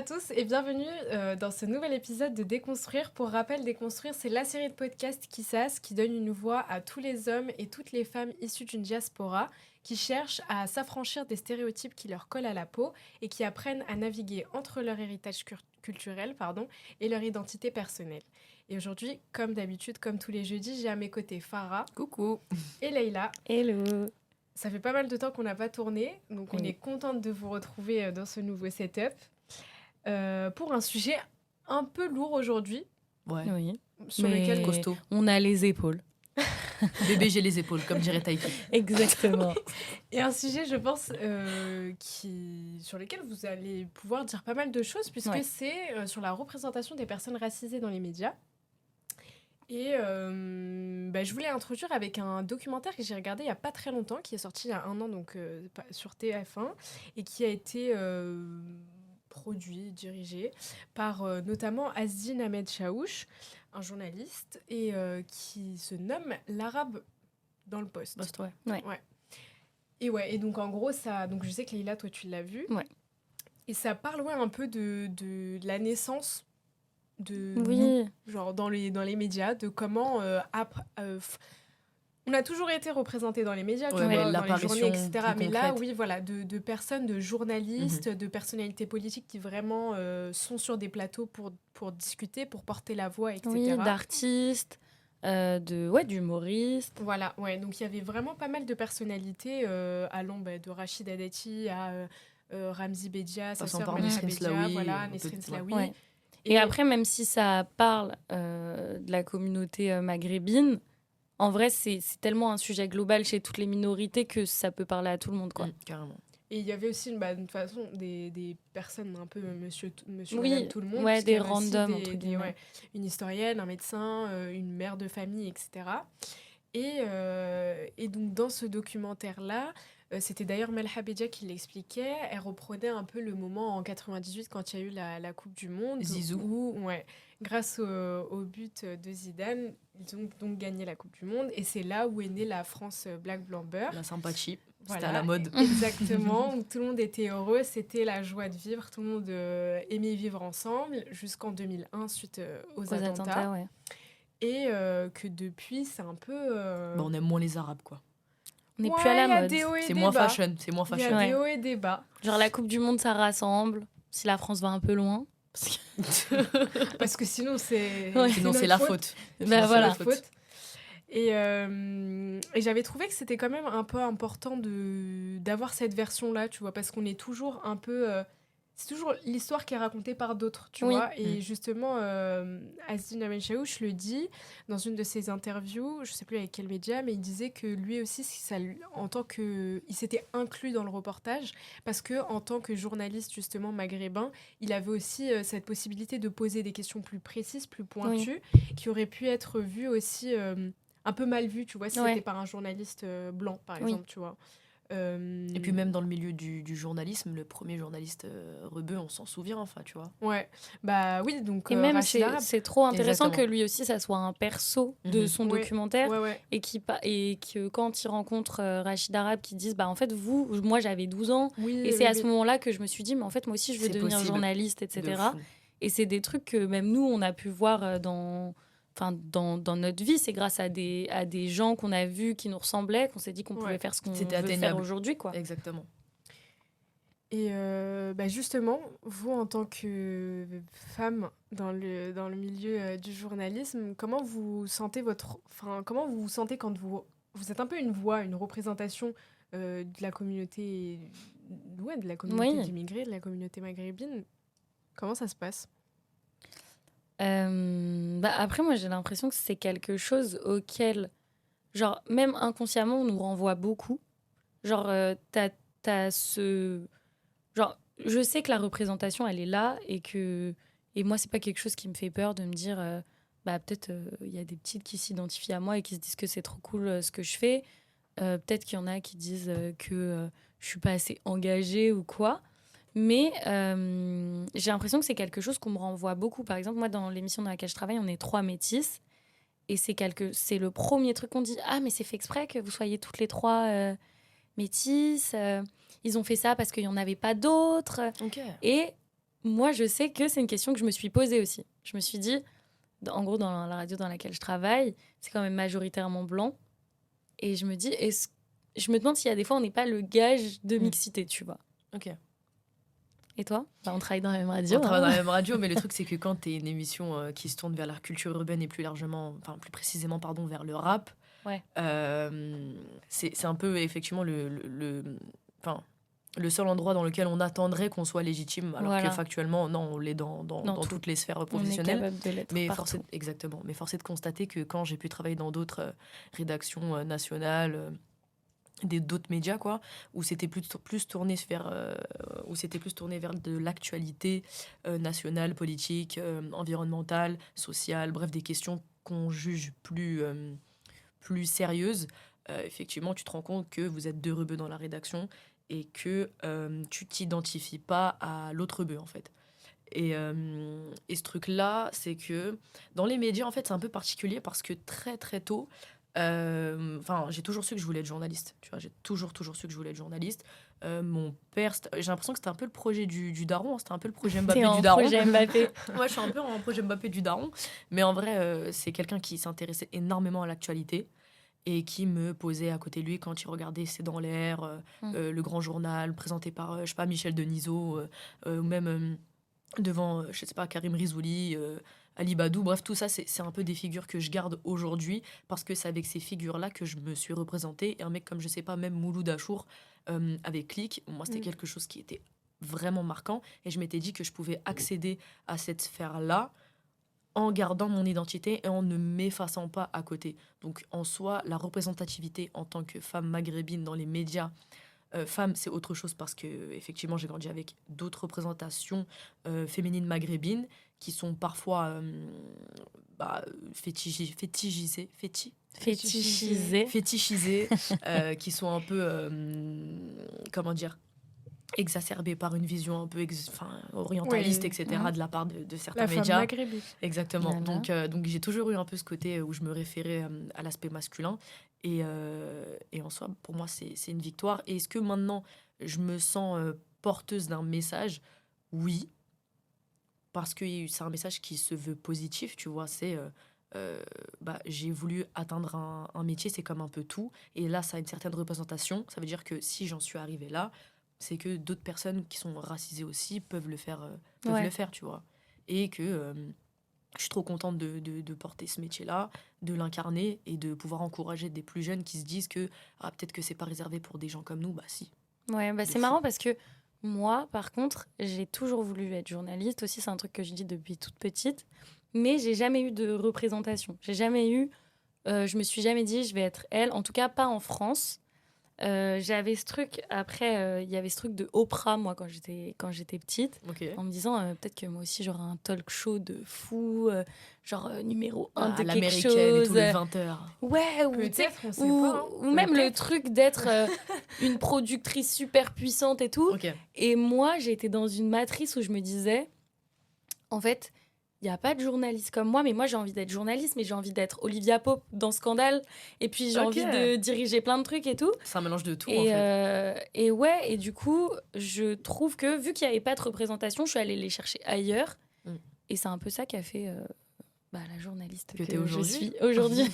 à tous et bienvenue dans ce nouvel épisode de Déconstruire. Pour rappel, Déconstruire, c'est la série de podcasts Kissas qui donne une voix à tous les hommes et toutes les femmes issus d'une diaspora qui cherchent à s'affranchir des stéréotypes qui leur collent à la peau et qui apprennent à naviguer entre leur héritage culturel et leur identité personnelle. Et aujourd'hui, comme d'habitude, comme tous les jeudis, j'ai à mes côtés Farah. Coucou. Et Leïla. Hello. Ça fait pas mal de temps qu'on n'a pas tourné, donc on est contente de vous retrouver dans ce nouveau setup pour un sujet un peu lourd aujourd'hui. Ouais. Oui. Sur Mais lequel costaud. On a les épaules. Bébé, j'ai les épaules, comme dirait Taïki. Exactement. Et un sujet, je pense, sur lequel vous allez pouvoir dire pas mal de choses, puisque c'est sur la représentation des personnes racisées dans les médias. Et je voulais introduire avec un documentaire que j'ai regardé il n'y a pas très longtemps, qui est sorti il y a 1 an donc, sur TF1, et qui a été produit, dirigé par notamment Asdine Ahmed Chaouch, un journaliste, et qui se nomme L'Arabe dans le poste. Ouais. Et donc en gros, donc je sais que Leïla, toi tu l'as vu. Ouais. Et ça parle un peu de la naissance de Oui. nous, genre dans les médias, de comment on a toujours été représentés dans les médias, tu vois, dans les journées, etc. Mais là, oui, voilà, de personnes, de journalistes, de personnalités politiques qui vraiment sont sur des plateaux pour discuter, pour porter la voix, etc. Oui, d'artistes, d'humoristes. Voilà, ouais. Donc il y avait vraiment pas mal de personnalités, allant de Rachida Dati à Ramzy Bedia, sa sœur Nesrine Slaoui, voilà, Nesrine Slaoui. Ouais. Et après, même si ça parle de la communauté maghrébine, en vrai, c'est tellement un sujet global chez toutes les minorités que ça peut parler à tout le monde, quoi. Carrément. Et il y avait aussi, de toute façon, des personnes un peu monsieur oui, madame, tout le monde. Ouais, des randoms, entre guillemets. Une historienne, un médecin, une mère de famille, etc. Et donc, dans ce documentaire-là, c'était d'ailleurs Melha Bedia qui l'expliquait. Elle reprenait un peu le moment en 98 quand il y a eu la Coupe du Monde. Zizou. Où, grâce au but de Zidane, ils ont donc gagné la Coupe du Monde. Et c'est là où est née la France Black Blanc Beurre. La sympathie. Voilà, c'était à la mode. Exactement. Où tout le monde était heureux. C'était la joie de vivre. Tout le monde aimait vivre ensemble jusqu'en 2001 suite aux attentats. Ouais. Et que depuis, c'est un peu... on aime moins les Arabes, quoi. On n'est plus à la mode. C'est moins fashion. Il y a des hauts et des bas. Genre la Coupe du Monde, ça rassemble. Si la France va un peu loin. Parce que sinon, c'est... Sinon, c'est la faute. Bah voilà. La faute. Et j'avais trouvé que c'était quand même un peu important d'avoir cette version-là, tu vois, parce qu'on est toujours un peu... c'est toujours l'histoire qui est racontée par d'autres, tu vois. Et justement, Asdine Ahmed Chaouch le dit dans une de ses interviews, je sais plus avec quel média, mais il disait que lui aussi, il s'était inclus dans le reportage parce que en tant que journaliste justement maghrébin, il avait aussi cette possibilité de poser des questions plus précises, plus pointues, qui auraient pu être vues aussi un peu mal vues, tu vois, si c'était par un journaliste blanc, par exemple, tu vois. Et puis même dans le milieu du journalisme, le premier journaliste rebeu, on s'en souvient, enfin, tu vois. Ouais, bah oui, donc... Et même, c'est trop intéressant. Exactement. Que lui aussi, ça soit un perso de son documentaire. Et que quand il rencontre Rachid Arabe, qui disent, en fait, moi, j'avais 12 ans. Et c'est à ce moment-là que je me suis dit, mais en fait, moi aussi, je veux devenir journaliste, etc. Et c'est des trucs que même nous, on a pu voir dans notre vie. C'est grâce à des gens qu'on a vus qui nous ressemblaient qu'on s'est dit qu'on pouvait faire ce qu'on veut faire aujourd'hui, quoi. Exactement. Et justement, vous en tant que femme dans le milieu du journalisme, comment vous sentez quand vous êtes un peu une voix, une représentation de la communauté, d'immigrés, de la communauté maghrébine? Comment ça se passe? Après, moi, j'ai l'impression que c'est quelque chose auquel, genre, même inconsciemment, on nous renvoie beaucoup. Genre, t'as ce... Genre, je sais que la représentation, elle est là et moi, c'est pas quelque chose qui me fait peur de me dire, peut-être, il y a des petites qui s'identifient à moi et qui se disent que c'est trop cool ce que je fais. Peut-être qu'il y en a qui disent que je suis pas assez engagée ou quoi. Mais j'ai l'impression que c'est quelque chose qu'on me renvoie beaucoup. Par exemple, moi, dans l'émission dans laquelle je travaille, on est 3 métisses. Et c'est le premier truc qu'on dit. Ah, mais c'est fait exprès que vous soyez toutes les 3 métisses. Ils ont fait ça parce qu'il n'y en avait pas d'autres. Okay. Et moi, je sais que c'est une question que je me suis posée aussi. Je me suis dit, en gros, dans la radio dans laquelle je travaille, c'est quand même majoritairement blanc. Et je me dis, je me demande s'il y a des fois, on n'est pas le gage de mixité, tu vois. Ok. Et toi? On travaille dans la même radio. On travaille dans la même radio, mais le truc, c'est que quand t'es une émission qui se tourne vers la culture urbaine et plus précisément, vers le rap, Ouais. c'est un peu effectivement le seul endroit dans lequel on attendrait qu'on soit légitime, alors que factuellement, non, on l'est dans toutes les sphères professionnelles. On est capable de l'être partout. Exactement. Mais force est de constater que quand j'ai pu travailler dans d'autres rédactions nationales, d'autres médias, quoi, où c'était plus tourné vers de l'actualité nationale, politique, environnementale, sociale, bref, des questions qu'on juge plus sérieuses. Effectivement, tu te rends compte que vous êtes 2 rebeux dans la rédaction et que tu t'identifies pas à l'autre rebeu, en fait. Et ce truc-là, c'est que dans les médias, en fait, c'est un peu particulier parce que très, très tôt, j'ai toujours su que je voulais être journaliste. Tu vois, j'ai toujours su que je voulais être journaliste. Mon père, j'ai l'impression que c'était un peu le projet du daron. C'était un peu le projet Mbappé du daron. Projet Mbappé. Moi, je suis un peu en projet Mbappé du daron. Mais en vrai, c'est quelqu'un qui s'intéressait énormément à l'actualité et qui me posait à côté de lui quand il regardait C'est dans l'air, le grand journal présenté par, je sais pas, Michel Denisot, ou même devant, je sais pas, Karim Rizouli, Ali Badou. Bref, tout ça, c'est un peu des figures que je garde aujourd'hui parce que c'est avec ces figures-là que je me suis représentée. Et un mec comme, je sais pas, même Mouloud Achour avec Click, moi, c'était quelque chose qui était vraiment marquant. Et je m'étais dit que je pouvais accéder à cette sphère-là en gardant mon identité et en ne m'effaçant pas à côté. Donc, en soi, la représentativité en tant que femme maghrébine dans les médias, femme, c'est autre chose parce que effectivement, j'ai grandi avec d'autres représentations féminines maghrébines qui sont parfois fétichisées, qui sont un peu, comment dire, exacerbées par une vision un peu orientaliste, etc., de la part de certains médias. La femme maghrébine. Exactement. Donc j'ai toujours eu un peu ce côté où je me référais à l'aspect masculin. Et en soi, pour moi, c'est une victoire. Et est-ce que maintenant, je me sens porteuse d'un message? Oui. Parce que c'est un message qui se veut positif, tu vois. C'est j'ai voulu atteindre un métier, c'est comme un peu tout. Et là, ça a une certaine représentation. Ça veut dire que si j'en suis arrivée là, c'est que d'autres personnes qui sont racisées aussi peuvent le faire, tu vois. Et que je suis trop contente de porter ce métier-là, de l'incarner et de pouvoir encourager des plus jeunes qui se disent que peut-être que c'est pas réservé pour des gens comme nous. Bah si. Ouais, c'est marrant parce que moi, par contre, j'ai toujours voulu être journaliste. Aussi, c'est un truc que je dis depuis toute petite. Mais j'ai jamais eu de représentation. J'ai jamais eu... je me suis jamais dit, je vais être elle. En tout cas, pas en France. J'avais ce truc, après, il y avait ce truc de Oprah, moi, quand j'étais petite, en me disant, peut-être que moi aussi, j'aurai un talk show de fou, numéro 1 de quelque chose. Et tous les 20h. Ouais, ou peut-être, on sait pas. Hein. Ou même le truc d'être une productrice super puissante et tout. Et moi, j'ai été dans une matrice où je me disais, en fait... Il n'y a pas de journaliste comme moi, mais moi j'ai envie d'être journaliste, mais j'ai envie d'être Olivia Pope dans Scandale, et puis j'ai envie de diriger plein de trucs et tout. C'est un mélange de tout, et, en fait. Et du coup, je trouve que vu qu'il n'y avait pas de représentation, je suis allée les chercher ailleurs. Et c'est un peu ça qui a fait la journaliste que je suis aujourd'hui.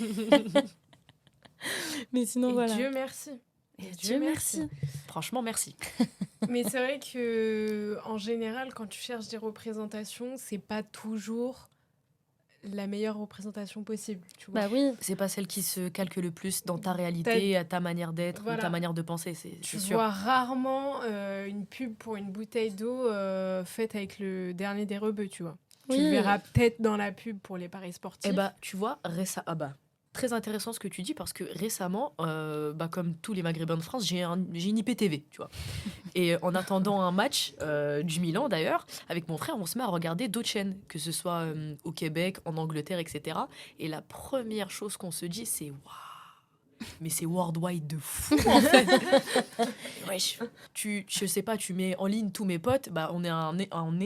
Mais sinon, voilà. Dieu merci. Et Dieu merci. Franchement, merci. Mais c'est vrai que en général, quand tu cherches des représentations, c'est pas toujours la meilleure représentation possible. Tu vois. Bah oui. C'est pas celle qui se calque le plus dans ta réalité, à ta manière d'être, ou ta manière de penser. Tu sûr. vois rarement une pub pour une bouteille d'eau faite avec le dernier des rebeux, tu vois. Oui. Tu le verras peut-être dans la pub pour les paris sportifs. Tu vois, très intéressant ce que tu dis parce que récemment, comme tous les Maghrébins de France, j'ai une IPTV, tu vois. Et en attendant un match du Milan d'ailleurs, avec mon frère, on se met à regarder d'autres chaînes, que ce soit au Québec, en Angleterre, etc. Et la première chose qu'on se dit, c'est waouh, mais c'est worldwide de fou en fait. Wesh, je sais pas, tu mets en ligne tous mes potes, on est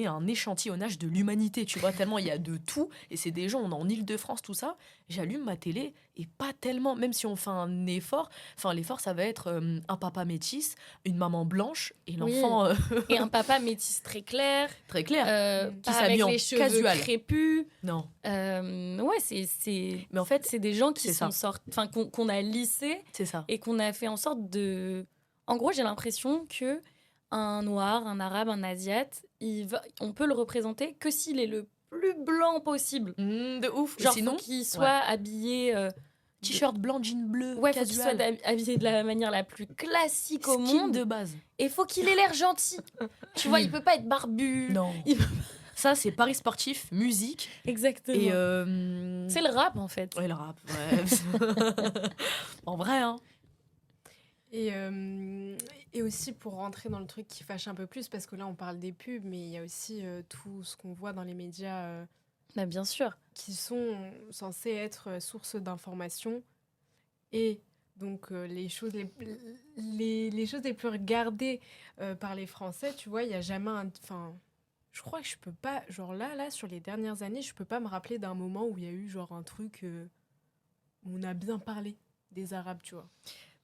un échantillonnage de l'humanité, tu vois, tellement il y a de tout. Et c'est des gens, on est en Île-de-France, tout ça. j'allume ma télé et pas tellement, même si on fait un effort. Enfin, l'effort, ça va être un papa métis, une maman blanche et Oui. l'enfant Et un papa métis très clair, très clair, pas s'habille avec en les cheveux casual. crépus. Non, Ouais, c'est mais en fait, c'est des gens qui c'est sont ça. sortis, enfin qu'on a lissés C'est ça. et qu'on a fait en sorte de. En gros, j'ai l'impression que un noir, un arabe, un asiate, on peut le représenter que s'il est le plus blanc possible. De ouf. Genre, Sinon, faut qu'il soit habillé. t-shirt blanc, jean bleu, Ouais, faut qu'il soit casual, habillé de la manière la plus classique au skin monde. de base. Et faut qu'il ait l'air gentil. Tu vois, il peut pas être barbu. Non. Il peut- Ça, c'est paris sportif, musique Exactement. et C'est le rap, en fait. ouais, le rap. Ouais. En vrai, hein. Et aussi pour rentrer dans le truc qui fâche un peu plus, parce que là on parle des pubs, mais il y a aussi tout ce qu'on voit dans les médias Bah, bien sûr. qui sont censés être source d'information. Et donc les choses les choses les plus regardées par les Français, tu vois, il y a jamais enfin, je crois que je peux pas, genre là, sur les dernières années, je peux pas me rappeler d'un moment où il y a eu genre un truc où on a bien parlé des Arabes, tu vois.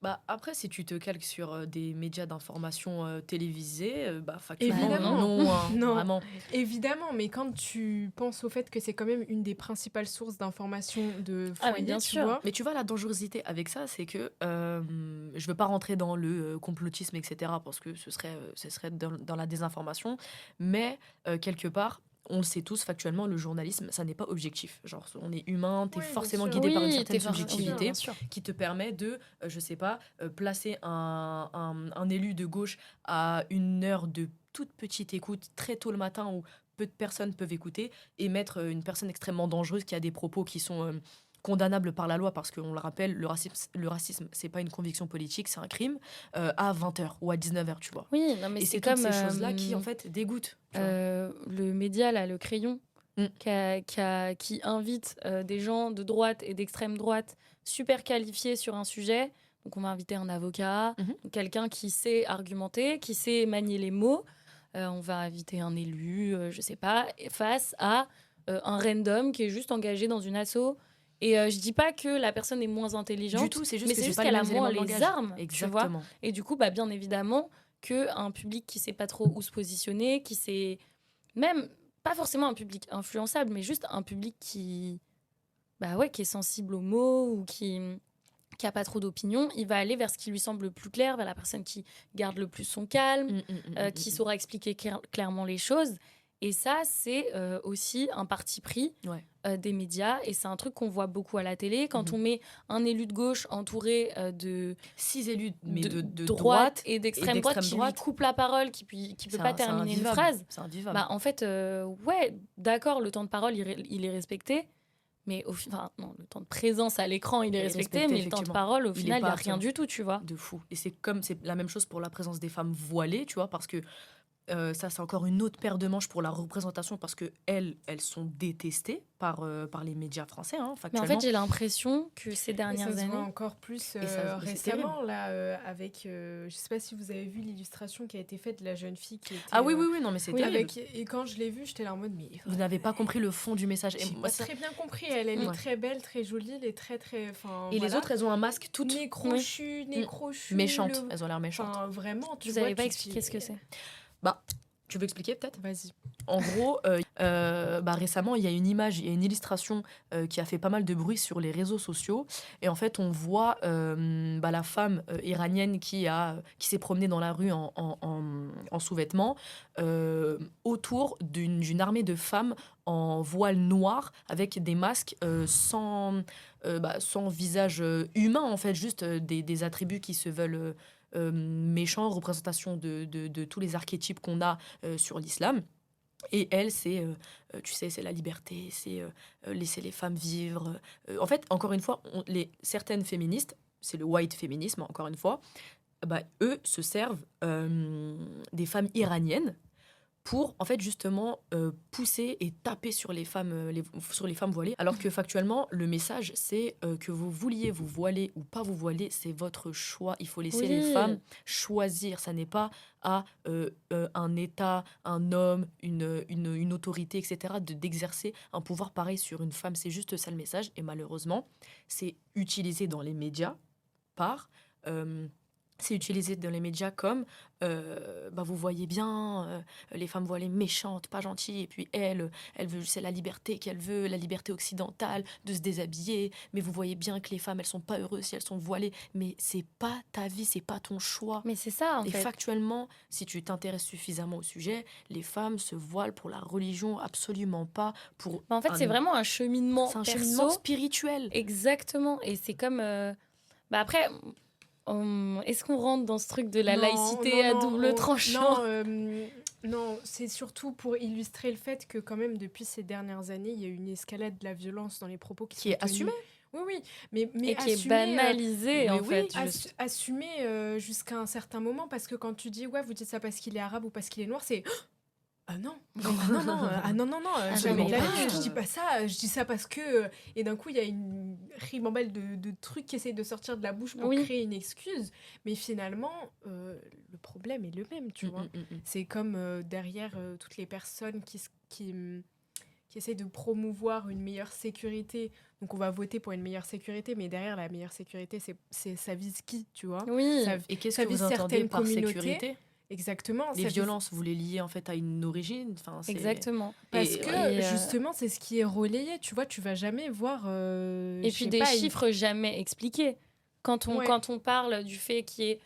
Bah, après, si tu te calques sur des médias d'information télévisés, bah, factuellement, Évidemment. non, hein, Non. vraiment. Évidemment, mais quand tu penses au fait que c'est quand même une des principales sources d'information de Ah, mais foyer, bien tu sûr. vois. Mais tu vois, la dangerosité avec ça, c'est que je veux pas rentrer dans le complotisme, etc., parce que ce serait dans la désinformation, mais quelque part, on le sait tous factuellement, le journalisme, ça n'est pas objectif. Genre, on est humain, t'es Oui, bien forcément sûr. guidé par une Oui, certaine t'es forcément- subjectivité bien sûr. qui te permet de, je sais pas, placer un élu de gauche à une heure de toute petite écoute très tôt le matin où peu de personnes peuvent écouter et mettre une personne extrêmement dangereuse qui a des propos qui sont condamnables par la loi parce qu'on le rappelle, le racisme c'est pas une conviction politique, c'est un crime, à 20h ou à 19h, tu vois. Oui, non, mais Et c'est c'est comme toutes ces choses-là qui en fait dégoûtent. Tu vois. le média, là, le Crayon, Mm. qui invite des gens de droite et d'extrême droite super qualifiés sur un sujet. Donc, on va inviter un avocat, Mhm. quelqu'un qui sait argumenter, qui sait manier les mots. On va inviter un élu, je sais pas, face à un random qui est juste engagé dans une asso. Et je dis pas que la personne est moins intelligente, Du tout, c'est juste mais que c'est c'est juste pas les qu'elle a mêmes moins éléments de les langage. armes, tu vois. Exactement. Et du coup, bah, bien évidemment, qu'un public qui sait pas trop où se positionner, qui sait même pas forcément un public influençable, mais juste un public bah ouais, qui est sensible aux mots ou qui a pas trop d'opinion, il va aller vers ce qui lui semble le plus clair, vers la personne qui garde le plus son calme, qui saura expliquer clairement les choses. Et ça, c'est aussi un parti pris Ouais. des médias. Et c'est un truc qu'on voit beaucoup à la télé. Quand on met un élu de gauche entouré de 6 élus mais de droite et d'extrême droite qui lui droite, coupe la parole, qui peut pas terminer une phrase. C'est invivable. Bah, en fait, ouais, d'accord, le temps de parole, il est respecté. Mais enfin, non, le temps de présence à l'écran, il est respecté, mais le temps de effectivement. parole, au Il est final, il n'y pas a rien du tout, tu vois. De fou. Et c'est la même chose pour la présence des femmes voilées, tu vois, parce que ça, c'est encore une autre paire de manches pour la représentation, parce que elles sont détestées par les médias français, hein, Mais en factuellement. fait, j'ai l'impression que ces Et dernières ça se voit années. encore plus c'est récemment, là, avec... je sais pas si vous avez vu l'illustration qui a été faite de la jeune fille qui était... Ah oui, non, mais c'est oui, terrible. et quand je l'ai vue, j'étais là en mode... Mais, Vous n'avez pas compris le fond du message. Et j'ai moi, pas très bien compris. Elle est Ouais. très belle, très jolie, elle est très, très... Et les autres, elles ont un masque toutes Nez crochu, méchantes. Elles ont l'air méchantes. Enfin, vraiment, tu Vous vois... n'avez pas tu te expliqué dis- ce que c'est. Bah, tu veux expliquer peut-être? Vas-y. En gros, bah, récemment, il y a une image, il y a une illustration qui a fait pas mal de bruit sur les réseaux sociaux. Et en fait, on voit bah, la femme iranienne qui s'est promenée dans la rue en sous-vêtements autour d'une armée de femmes en voile noir avec des masques sans visage humain, en fait, juste des attributs qui se veulent méchants, représentation de tous les archétypes qu'on a sur l'islam. Et elle, tu sais, c'est la liberté, c'est laisser les femmes vivre. En fait, encore une fois, certaines féministes, c'est le white féminisme, encore une fois, bah, eux se servent des femmes iraniennes pour en fait justement pousser et taper sur les femmes voilées, alors que factuellement le message c'est que vous vouliez vous voiler ou pas vous voiler, c'est votre choix. Il faut laisser les Oui. femmes choisir. Ça n'est pas à un État, un homme, une autorité, etc. d'exercer un pouvoir pareil sur une femme. C'est juste ça le message. Et malheureusement, c'est utilisé dans les médias par... c'est utilisé dans les médias comme vous voyez bien les femmes voilées méchantes, pas gentilles, et puis elle veut, c'est la liberté qu'elle veut, la liberté occidentale de se déshabiller, mais vous voyez bien que les femmes elles sont pas heureuses si elles sont voilées, mais c'est pas ta vie, c'est pas ton choix. Mais c'est ça, en Et fait. factuellement, si tu t'intéresses suffisamment au sujet, les femmes se voilent pour la religion, absolument pas pour En fait, c'est vraiment un cheminement c'est un perso. cheminement spirituel. Exactement. Et c'est comme... après, est-ce qu'on rentre dans ce truc de la laïcité à double tranchant? Non, c'est surtout pour illustrer le fait que quand même depuis ces dernières années, il y a eu une escalade de la violence dans les propos Qui est assumée. Oui, mais Et qui est assumée, banalisée, en fait. assumé jusqu'à un certain moment, parce que quand tu dis, ouais, vous dites ça parce qu'il est arabe ou parce qu'il est noir, c'est... Ah non, jamais de la vie, je dis pas ça, je dis ça parce que... Et d'un coup, il y a une ribambelle de trucs qui essayent de sortir de la bouche pour créer une excuse, mais finalement, le problème est le même, tu vois. C'est comme derrière toutes les personnes qui essayent de promouvoir une meilleure sécurité. Donc on va voter pour une meilleure sécurité, mais derrière la meilleure sécurité, ça vise qui, tu vois? Oui. Et qu'est-ce que vous entendez par sécurité? Exactement. Les violences, vous les liez en fait à une origine. Exactement. Parce que justement, c'est ce qui est relayé. Tu vois, tu vas jamais voir. Et puis des chiffres jamais expliqués. Quand on parle du fait qu'il y ait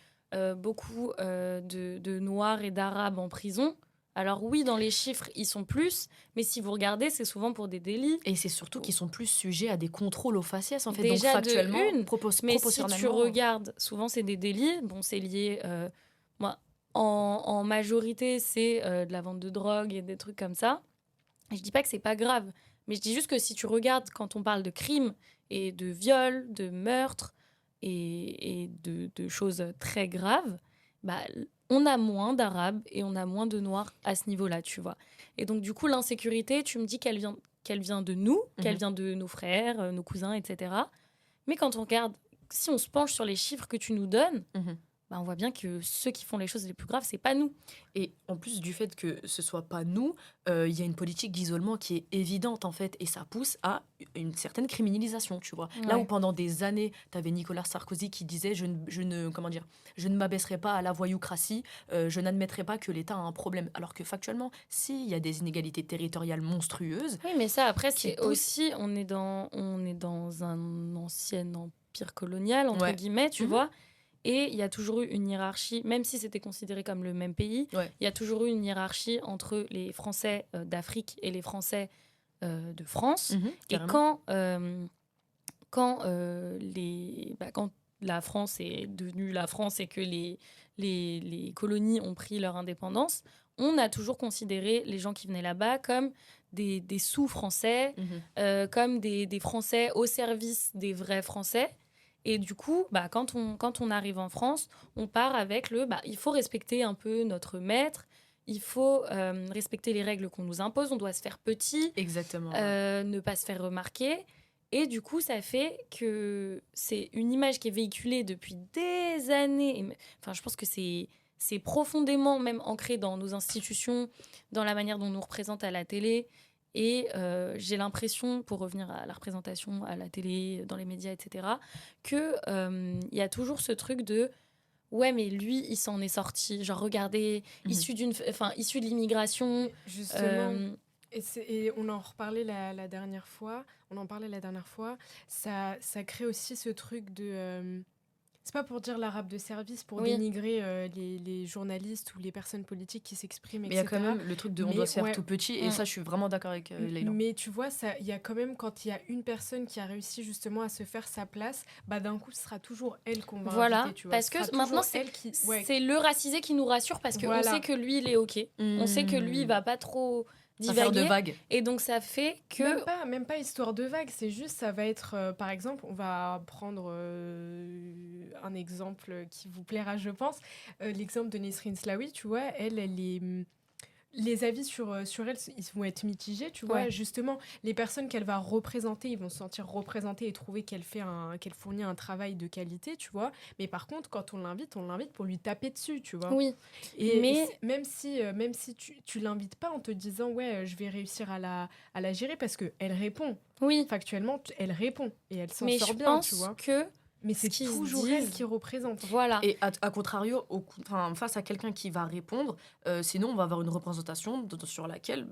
beaucoup de Noirs et d'Arabes en prison, alors oui, dans les chiffres, ils sont plus, mais si vous regardez, c'est souvent pour des délits. Et c'est surtout qu'ils sont plus sujets à des contrôles aux faciès, en fait. Déjà donc factuellement, mais si tu regardes, souvent c'est des délits. Bon, c'est lié... En majorité, c'est de la vente de drogue et des trucs comme ça. Et je dis pas que c'est pas grave, mais je dis juste que si tu regardes quand on parle de crimes et de viols, de meurtres et de choses très graves, on a moins d'Arabes et on a moins de Noirs à ce niveau-là, tu vois. Et donc, du coup, l'insécurité, tu me dis qu'elle vient de nous, qu'elle vient de nos frères, nos cousins, etc. Mais quand on regarde, si on se penche sur les chiffres que tu nous donnes, on voit bien que ceux qui font les choses les plus graves, c'est pas nous. Et en plus du fait que ce soit pas nous, il y a une politique d'isolement qui est évidente, en fait, et ça pousse à une certaine criminalisation, tu vois. Ouais. Là où pendant des années, tu avais Nicolas Sarkozy qui disait je ne m'abaisserai pas à la voyoucratie, je n'admettrai pas que l'État a un problème. Alors que factuellement, s'il y a des inégalités territoriales monstrueuses... Oui, mais ça, après, c'est aussi... On est dans un ancien empire colonial, entre guillemets, tu vois. Et il y a toujours eu une hiérarchie, même si c'était considéré comme le même pays, il y a toujours eu une hiérarchie entre les Français d'Afrique et les Français de France. Et quand la France est devenue la France et que les colonies ont pris leur indépendance, on a toujours considéré les gens qui venaient là-bas comme des sous-Français, comme des Français au service des vrais Français. Et du coup, quand on arrive en France, on part avec il faut respecter un peu notre maître, il faut respecter les règles qu'on nous impose, on doit se faire petit, exactement, ne pas se faire remarquer. Et du coup, ça fait que c'est une image qui est véhiculée depuis des années. Enfin, je pense que c'est profondément même ancré dans nos institutions, dans la manière dont on nous représente à la télé. Et j'ai l'impression, pour revenir à la représentation à la télé, dans les médias, etc., qu'il y a toujours ce truc de « ouais, mais lui, il s'en est sorti. Genre, regardez, issu de l'immigration. » Justement, et on en reparlait la dernière fois. Ça crée aussi ce truc de... c'est pas pour dire l'arabe de service, pour dénigrer les journalistes ou les personnes politiques qui s'expriment, etc. Mais il y a quand même le truc de on doit se faire tout petit, et ça, je suis vraiment d'accord avec Leïla. Mais tu vois, il y a quand même, quand il y a une personne qui a réussi justement à se faire sa place, d'un coup, ce sera toujours elle qu'on va inviter, tu vois. Parce que maintenant, c'est le racisé qui nous rassure, parce qu'on sait que lui, il est OK. On sait que lui, il va pas trop... divaguer, de vagues. Et donc ça fait que... Même pas histoire de vague, c'est juste, ça va être, par exemple, on va prendre un exemple qui vous plaira, je pense, l'exemple de Nesrine Slaoui, tu vois, elle est... les avis sur elle, ils vont être mitigés, tu vois. Ouais. Justement, les personnes qu'elle va représenter, ils vont se sentir représentés et trouver qu'elle fournit un travail de qualité, tu vois. Mais par contre, quand on l'invite pour lui taper dessus, tu vois. Oui, Et mais même si tu l'invites pas en te disant, ouais, je vais réussir à la gérer, parce qu'elle répond. oui. Factuellement, elle répond et elle s'en Mais sort je bien, pense tu vois. que Mais c'est qu'ils se toujours elle disent- qui représente. voilà. Et à contrario, face à quelqu'un qui va répondre, sinon on va avoir une représentation sur laquelle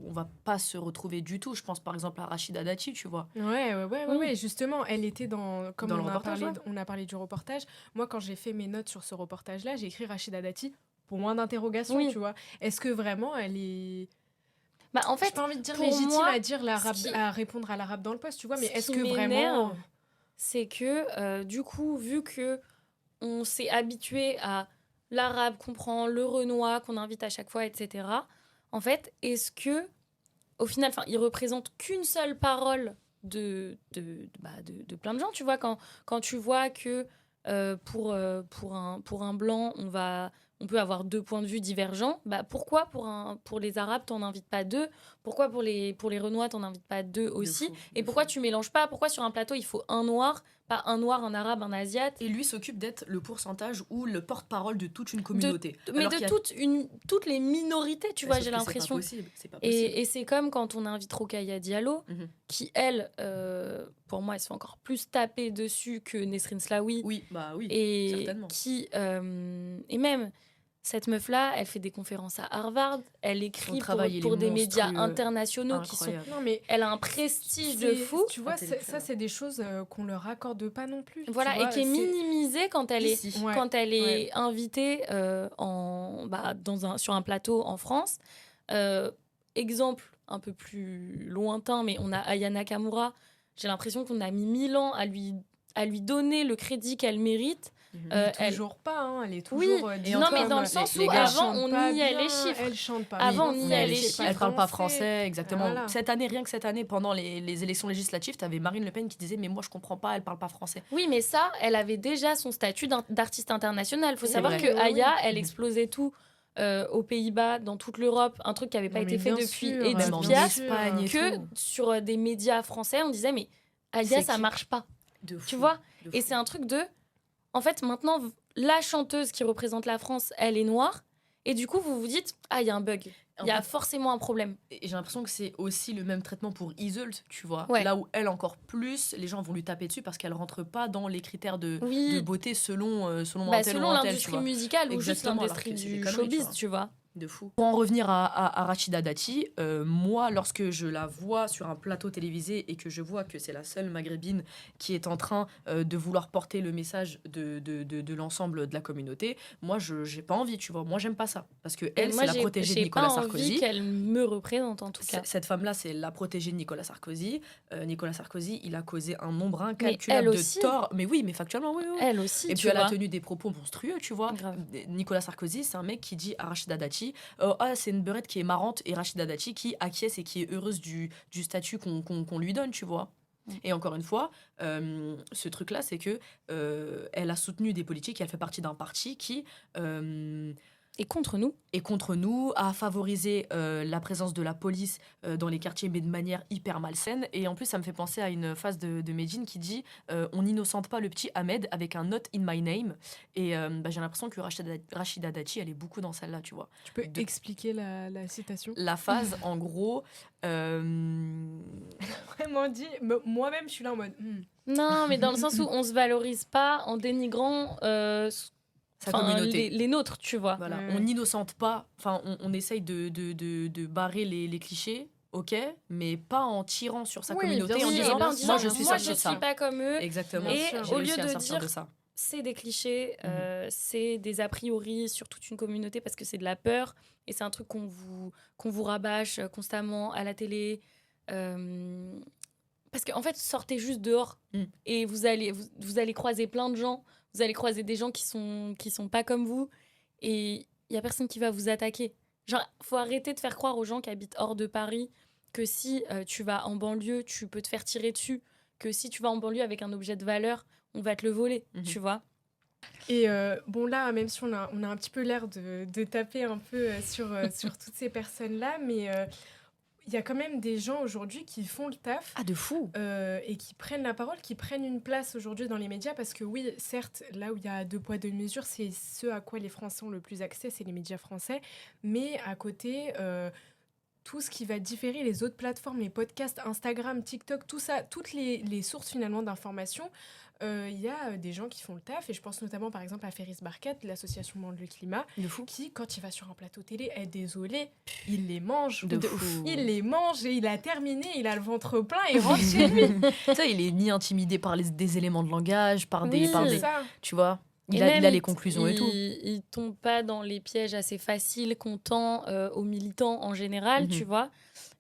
on va pas se retrouver du tout. Je pense par exemple à Rachida Dati, tu vois. Ouais. Justement, elle était comme Dans le on a reportage, parlé, ouais. on a parlé du reportage. Moi, quand j'ai fait mes notes sur ce reportage-là, j'ai écrit Rachida Dati pour moins d'interrogations, Oui. tu vois. Est-ce que vraiment elle est... Bah, en J'ai fait, pas envie de dire pour légitime moi, à dire ce qui- à répondre à l'arabe dans le poste, tu vois, mais ce est-ce qui que vraiment... m'énerve, c'est que du coup, vu que on s'est habitué à l'arabe qu'on prend, le renois qu'on invite à chaque fois, etc. En fait, est-ce que au final, il représente qu'une seule parole de plein de gens, tu vois, quand tu vois que pour un blanc, on peut avoir deux points de vue divergents, bah pourquoi pour les Arabes, t'en invites pas deux? Pourquoi pour les Renois, t'en invites pas deux aussi? Et pourquoi tu mélanges pas? Pourquoi sur un plateau, il faut un noir, pas un noir, un arabe, un asiate? Et lui s'occupe d'être le pourcentage ou le porte-parole de toute une communauté. Mais Alors de qu'il y a- toutes les minorités, tu Bah, vois, sauf j'ai que l'impression. C'est pas possible. Et c'est comme quand on invite Rokhaya Diallo, Mhm. qui, elle, pour moi, elle se fait encore plus taper dessus que Nesrine Slaoui. Oui, Et certainement. et même, cette meuf-là, elle fait des conférences à Harvard, elle écrit travail, il est pour des médias monstrueux, internationaux qui sont... incroyable. Non, mais Elle a un prestige de fou. tu vois, Intellectuel. c'est des choses qu'on leur accorde pas non plus. tu Voilà, vois, et qui est minimisée quand elle est, Ici. Ouais, quand elle est ouais. invitée sur un plateau en France. Exemple un peu plus lointain, mais on a Aya Nakamura. J'ai l'impression qu'on a mis 1000 ans à lui donner le crédit qu'elle mérite. Mais toujours pas, hein, elle est toujours... Oui, dite non, mais comme, dans le sens les où gars, avant, on niait les chiffres. Elle chante pas Avant, on français, niait elle les sait chiffres. Elle parle pas danser. français, exactement. Voilà. Rien que cette année, pendant les élections législatives, t'avais Marine Le Pen qui disait mais moi je comprends pas, elle parle pas français. Oui, mais ça, elle avait déjà son statut d'artiste international. Il faut Oui, savoir oui, que oui, oui. Aya, elle explosait tout aux Pays-Bas, dans toute l'Europe, un truc qui n'avait pas Non, mais été fait bien depuis sûr, Edith Même en Piaf, sûr. Espagne et que tout. sur des médias français, on disait mais Aya, C'est ça qui marche pas. De fou, Tu vois? de Et fou. c'est un truc de... En fait, maintenant, la chanteuse qui représente la France, elle est noire. Et du coup, vous vous dites, ah, il y a un bug. En Il y a fait, forcément un problème. et j'ai l'impression que c'est aussi le même traitement pour Iseult, tu vois. Ouais. Là où elle encore plus, les gens vont lui taper dessus parce qu'elle rentre pas dans les critères de Oui, beauté selon un tel selon ou un tel, tu l'industrie vois. musicale ou juste Exactement, alors l'industrie que c'est des du conneries, showbiz, tu vois. De fou. Pour en revenir à Rachida Dati, moi, lorsque je la vois sur un plateau télévisé et que je vois que c'est la seule maghrébine qui est en train de vouloir porter le message de l'ensemble de la communauté, moi, je n'ai pas envie, tu vois. Moi, j'aime pas ça. Parce que elle, Moi, c'est la protégée de Nicolas j'ai pas envie Sarkozy. qu'elle me représente, en tout cas. Cette femme-là, c'est la protégée de Nicolas Sarkozy. Nicolas Sarkozy, il a causé un nombre Mais incalculable elle de aussi. torts. Mais oui, mais factuellement, oui. Elle aussi, Et tu puis elle a vois. tenu des propos monstrueux, tu vois. Grave. Nicolas Sarkozy, c'est un mec qui dit à Rachida Dati c'est une beurette qui est marrante, et Rachida Dati qui acquiesce et qui est heureuse du statut qu'on lui donne, tu vois. Et encore une fois, ce truc-là, c'est que elle a soutenu des politiques, elle fait partie d'un parti qui Et contre nous. est contre nous, a favorisé la présence de la police dans les quartiers, mais de manière hyper malsaine. Et en plus, ça me fait penser à une phrase de Medine qui dit on n'innocente pas le petit Ahmed avec un not in my name. Et j'ai l'impression que Rachida Dati, elle est beaucoup dans celle-là, tu vois. Tu peux expliquer la citation? La phase, en gros... Vraiment dit, moi-même, je suis là en mode... Non, mais dans le sens où on se valorise pas en dénigrant sa communauté. les nôtres, tu vois. Voilà. Ouais. On n'innocente pas, enfin, on essaye de barrer les clichés, ok, mais pas en tirant sur sa Oui, communauté, bien en sûr, disant bien moi sûr, je suis moi, sortie je de ça. suis pas comme eux. Exactement. Et J'ai au réussi lieu à de sortir dire- ça. C'est des clichés, c'est des a priori sur toute une communauté parce que c'est de la peur et c'est un truc qu'on vous rabâche constamment à la télé. Parce qu'en fait, sortez juste dehors et vous allez croiser plein de gens. Vous allez croiser des gens qui sont pas comme vous et il y a personne qui va vous attaquer. Genre, faut arrêter de faire croire aux gens qui habitent hors de Paris que si tu vas en banlieue, tu peux te faire tirer dessus. Que si tu vas en banlieue avec un objet de valeur, on va te le voler, tu vois. Et bon là, même si on a un petit peu l'air de taper un peu sur toutes ces personnes-là, mais il y a quand même des gens aujourd'hui qui font le taf Ah, de fou. et qui prennent la parole, qui prennent une place aujourd'hui dans les médias, parce que oui, certes, là où il y a deux poids, deux mesures, c'est ce à quoi les Français ont le plus accès, c'est les médias français, mais à côté... tout ce qui va différer les autres plateformes, les podcasts, Instagram, TikTok, tout ça, toutes les sources finalement d'informations, il y a des gens qui font le taf, et je pense notamment par exemple à Ferris Barkat, de l'association Monde le Climat, De fou. qui, quand il va sur un plateau télé, est désolé, il les mange. De fou. Il les mange et il a terminé, il a le ventre plein et rentre chez lui. Ça, il est ni intimidé par des éléments de langage, par Oui. des, C'est ça. tu vois. Et Il a même, les conclusions et tout. Il tombe pas dans les pièges assez faciles qu'on tend aux militants en général, Mhm. tu vois.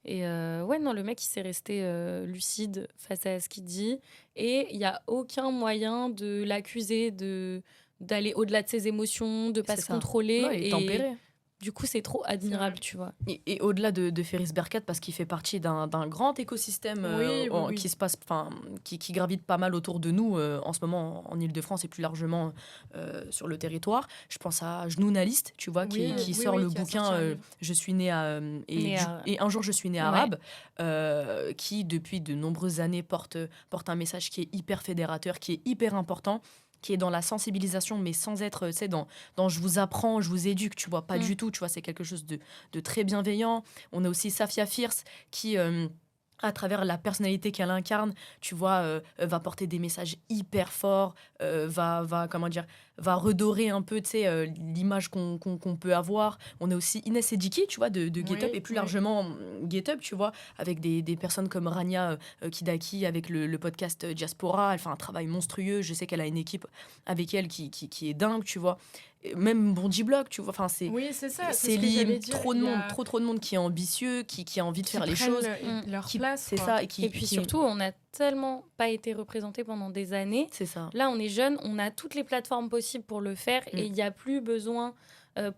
Et ouais, non, le mec, il s'est resté lucide face à ce qu'il dit. Et il n'y a aucun moyen de l'accuser d'aller au-delà de ses émotions, de pas C'est se ça. contrôler. Non, il est et tempéré. du coup, c'est trop admirable, tu vois. Et au-delà de Ferris Berkat, parce qu'il fait partie d'un grand écosystème Oui. qui se passe, qui gravite pas mal autour de nous en ce moment en Île-de-France et plus largement sur le territoire. Je pense à Genounaliste, tu vois, qui Oui, sort oui, le qui a bouquin sorti un livre. Je suis né à, Né à- et un jour je suis né Ouais. arabe, qui depuis de nombreuses années porte un message qui est hyper fédérateur, qui est hyper important, qui est dans la sensibilisation, mais sans être, tu sais, dans je vous apprends, je vous éduque, tu vois, pas Mm. du tout, tu vois, c'est quelque chose de très bienveillant. On a aussi Safia Fierce qui, à travers la personnalité qu'elle incarne, tu vois, va porter des messages hyper forts, comment dire, va redorer un peu, tu sais, l'image qu'on peut avoir. On a aussi Inès Sediki, tu vois, de Get Up, Oui, et plus oui. largement Get Up, tu vois, avec des personnes comme Rania Kidaki, avec le podcast Diaspora. Elle fait un travail monstrueux. Je sais qu'elle a une équipe avec elle qui est dingue, tu vois. Et même Bondy Blog, tu vois, enfin, Oui, c'est ça, c'est c'est ce que j'allais dire. trop de Il y monde, a- trop de monde qui est ambitieux, qui a envie de qui faire les prennent choses. leur Qui, place. c'est quoi. ça, Et puis surtout, on a tellement pas été représentés pendant des années. c'est ça. Là, on est jeune, on a toutes les plateformes possibles pour le faire et il n'y a plus besoin,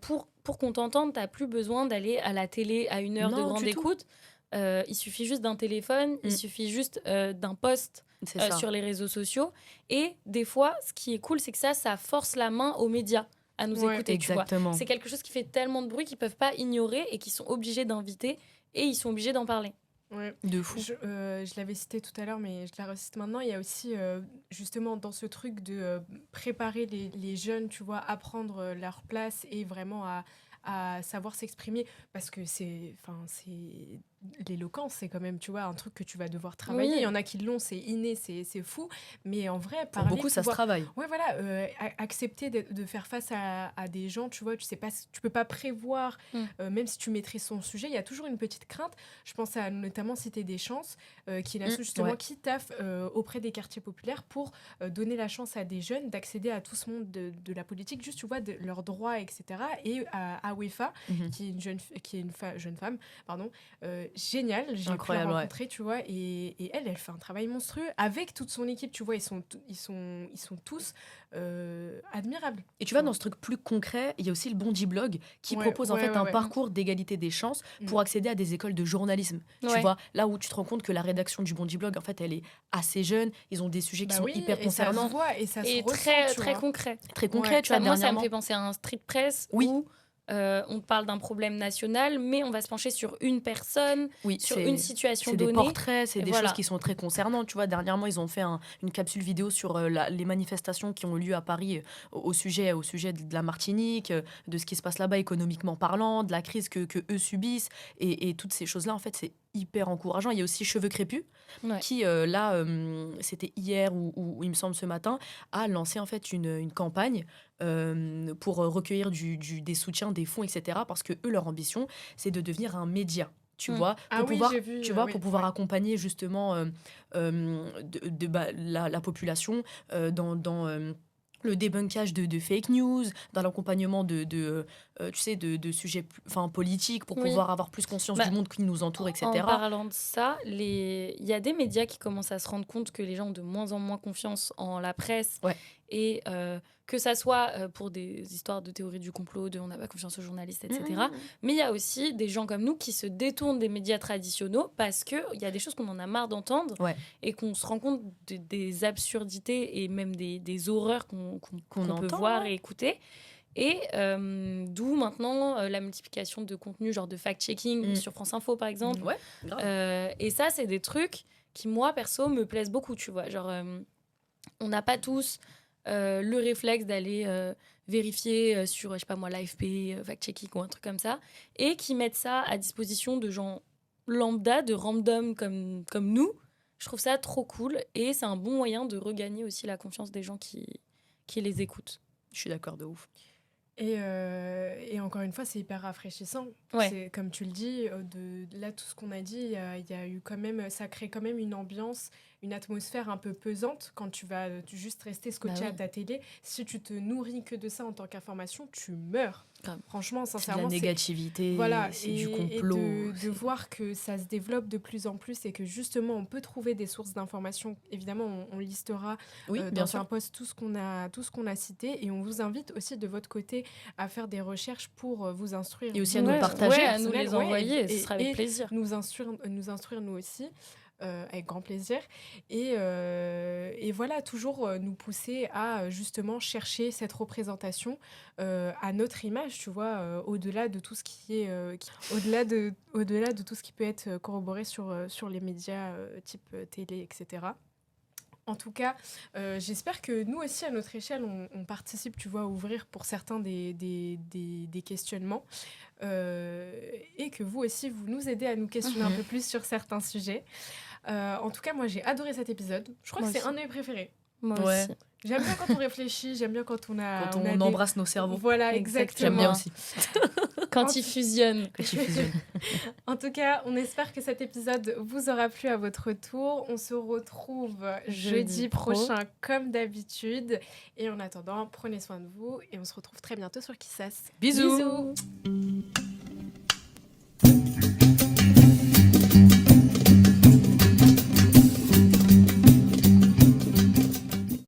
pour qu'on t'entende, tu n'as plus besoin d'aller à la télé à une heure de Non, grande du tout. écoute. Il suffit juste d'un téléphone, il suffit juste d'un post C'est ça. sur les réseaux sociaux. Et des fois, ce qui est cool, c'est que ça force la main aux médias à nous Ouais, écouter, tu vois. Exactement. C'est quelque chose qui fait tellement de bruit qu'ils ne peuvent pas ignorer et qu'ils sont obligés d'inviter et ils sont obligés d'en parler. Ouais. De fou. Je l'avais cité tout à l'heure, mais je la recite maintenant. Il y a aussi, justement, dans ce truc de préparer les jeunes, tu vois, à prendre leur place et vraiment à savoir s'exprimer. Parce que c'est l'éloquence, c'est quand même, tu vois, un truc que tu vas devoir travailler. Oui. Il y en a qui l'ont, c'est inné, c'est fou. Mais en vrai, Pour parler, beaucoup, ça se pouvoir- travaille. Ouais, voilà, accepter de faire face à des gens, tu vois, tu sais pas, tu peux pas prévoir, même si tu maîtrises son sujet, il y a toujours une petite crainte. Je pense à notamment Cité des Chances, qui est une asso justement ouais. qui taffe auprès des quartiers populaires pour donner la chance à des jeunes d'accéder à tout ce monde de la politique, juste, tu vois, de leurs droits, etc. Et à UEFA, qui est une jeune femme, pardon, géniale, j'ai pu la Incroyable, ouais. rencontrer, tu vois, et elle fait un travail monstrueux avec toute son équipe, tu vois, ils sont tous admirables. Et tu vois, dans ce truc plus concret, il y a aussi le Bondy Blog qui Ouais, propose en ouais, fait ouais, un ouais. parcours d'égalité des chances pour accéder à des écoles de journalisme. Tu Ouais. vois, là où tu te rends compte que la rédaction du Bondy Blog, en fait, elle est assez jeune. Ils ont des sujets qui sont hyper et ça se concernants, voit et ça se Et ressent, très, tu très vois. concret. très concrets. Ouais. Tu vois, Moi, ça me dernièrement. fait penser à un street press Oui. où on parle d'un problème national, mais on va se pencher sur une personne, Oui, sur c'est- une situation C'est des donnée. portraits, c'est Et des voilà. choses qui sont très concernantes. Tu vois, dernièrement, ils ont fait une capsule vidéo sur les manifestations qui ont eu lieu à Paris au sujet de la Martinique, de ce qui se passe là-bas économiquement parlant, de la crise que eux subissent. Et toutes ces choses-là, en fait, c'est hyper encourageant. Il y a aussi Cheveux Crépus, Ouais. qui, c'était hier ou il me semble ce matin, a lancé en fait une campagne pour recueillir des soutiens, des fonds, etc. Parce que eux, leur ambition, c'est de devenir un média. Tu vois, Ah pour oui, pouvoir, j'ai vu, tu vois, oui, pour pouvoir ouais. accompagner justement la population dans le débunkage de fake news, dans l'accompagnement tu sais, de sujets politiques, pour Oui. pouvoir avoir plus conscience Bah, du monde qui nous entoure, etc. En parlant de ça, il y a des médias qui commencent à se rendre compte que les gens ont de moins en moins confiance en la presse Ouais. et que ça soit pour des histoires de théorie du complot, de on n'a pas confiance aux journalistes, etc. Mais il y a aussi des gens comme nous qui se détournent des médias traditionnels parce qu'il y a des choses qu'on en a marre d'entendre et qu'on se rend compte des absurdités et même des horreurs qu'on peut voir et écouter. Et d'où maintenant la multiplication de contenus, genre de fact-checking sur France Info, par exemple. Et ça, c'est des trucs qui, moi, perso, me plaisent beaucoup, tu vois. Genre, on n'a pas tous le réflexe d'aller vérifier sur, je sais pas moi, l'AFP, fact-checking ou un truc comme ça, et qui mettent ça à disposition de gens lambda, de random comme nous. Je trouve ça trop cool, et c'est un bon moyen de regagner aussi la confiance des gens qui les écoutent. Je suis d'accord de ouf. Et encore une fois, c'est hyper rafraîchissant. C'est, comme tu le dis, là, tout ce qu'on a dit, il y a eu quand même, ça crée quand même une ambiance, une atmosphère un peu pesante quand tu vas juste rester scotché à ta télé. Si tu te nourris que de ça en tant qu'information, tu meurs. Franchement, sincèrement, c'est de la négativité, c'est du complot. Et de voir que ça se développe de plus en plus et que justement, on peut trouver des sources d'informations. Évidemment, on listera dans un post tout ce qu'on a cité, et on vous invite aussi de votre côté à faire des recherches pour vous instruire. Et aussi à nous partager, à nous les envoyer, ce sera avec plaisir. Nous instruire nous aussi. Avec grand plaisir. Et voilà, toujours nous pousser à justement chercher cette représentation à notre image, tu vois, au-delà de tout ce qui est au-delà de tout ce qui peut être corroboré sur les médias type télé, etc. En tout cas, j'espère que nous aussi, à notre échelle, on participe, tu vois, à ouvrir pour certains des questionnements et que vous aussi, vous nous aidez à nous questionner un peu plus sur certains sujets. En tout cas, moi, j'ai adoré cet épisode. Je crois que c'est un de mes préférés. Moi aussi. J'aime bien quand on réfléchit, j'aime bien quand on embrasse nos cerveaux. Voilà, exactement. J'aime bien aussi. Quand ils fusionnent. En tout cas, on espère que cet épisode vous aura plu à votre tour. On se retrouve jeudi prochain comme d'habitude. Et en attendant, prenez soin de vous et on se retrouve très bientôt sur Kissas. Bisous.